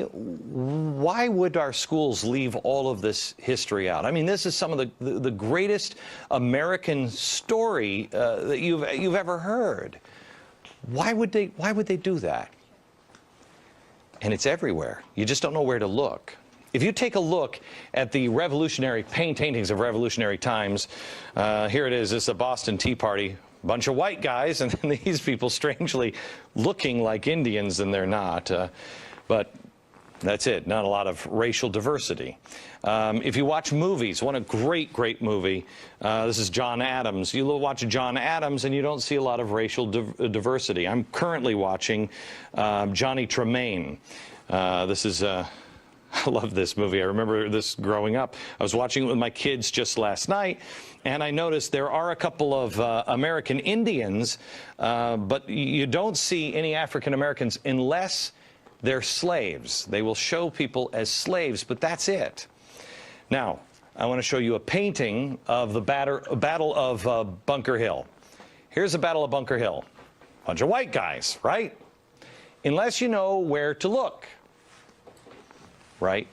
Why would our schools leave all of this history out? I mean, this is some of the greatest American story that you've ever heard. Why would they do that? And it's everywhere. You just don't know where to look. If you take a look at the revolutionary paintings of revolutionary times, here it is. This is the Boston Tea Party. Bunch of white guys, and then these people strangely looking like Indians, and they're not. But that's it. Not a lot of racial diversity. If you watch movies, one great movie. This is John Adams. You watch John Adams, and you don't see a lot of racial diversity. I'm currently watching Johnny Tremaine. This is. I love this movie. I remember this growing up. I was watching it with my kids just last night, and I noticed there are a couple of American Indians, but you don't see any African Americans unless they're slaves. They will show people as slaves, but that's it. Now, I want to show you a painting of the Battle of Bunker Hill. Here's the Battle of Bunker Hill. Bunch of white guys, right? Unless you know where to look. Right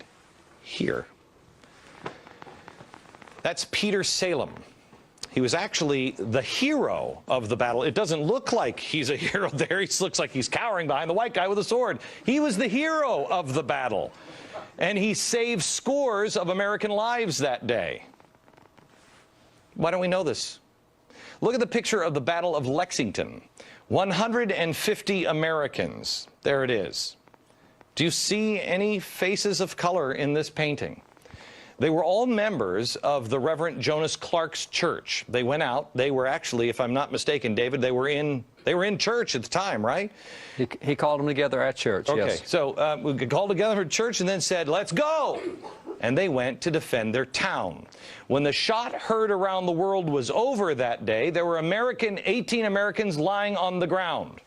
here. That's Peter Salem. He was actually the hero of the battle. It doesn't look like he's a hero there. He looks like he's cowering behind the white guy with a sword. He was the hero of the battle. And he saved scores of American lives that day. Why don't we know this? Look at the picture of the Battle of Lexington. 150 Americans. There it is. Do you see any faces of color in this painting? They were all members of the Reverend Jonas Clark's church. They went out. They were actually, if I'm not mistaken, David, they were in church at the time, right? He called them together at church, okay. Yes. So we called together at church and then said, let's go. And they went to defend their town. When the shot heard around the world was over that day, there were 18 Americans lying on the ground.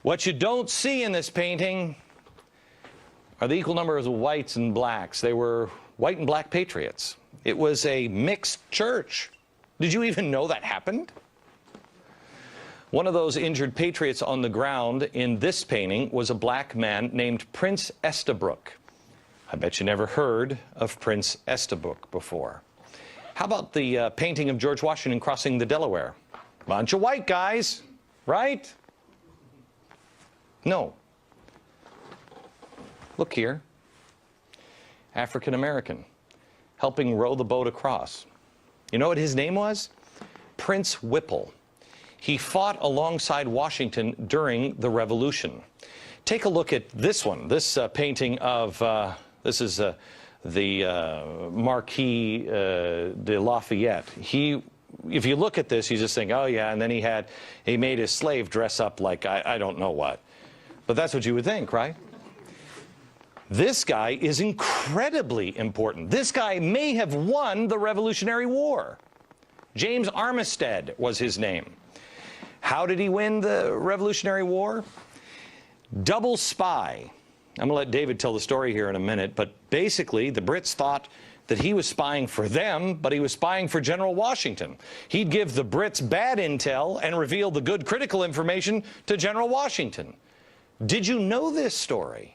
What you don't see in this painting are the equal numbers of whites and blacks. They were white and black patriots. It was a mixed church. Did you even know that happened? One of those injured patriots on the ground in this painting was a black man named Prince Estabrook. I bet you never heard of Prince Estabrook before. How about the painting of George Washington crossing the Delaware? Bunch of white guys, right? No. Look here. African American, helping row the boat across. You know what his name was? Prince Whipple. He fought alongside Washington during the Revolution. Take a look at this one. This painting of, this is the Marquis de Lafayette. If you look at this, you just think, oh yeah, and then he made his slave dress up like I don't know what. But that's what you would think, right? This guy is incredibly important. This guy may have won the Revolutionary War. James Armistead was his name. How did he win the Revolutionary War? Double spy. I'm going to let David tell the story here in a minute, but basically the Brits thought that he was spying for them, but he was spying for General Washington. He'd give the Brits bad intel and reveal the good critical information to General Washington. Did you know this story?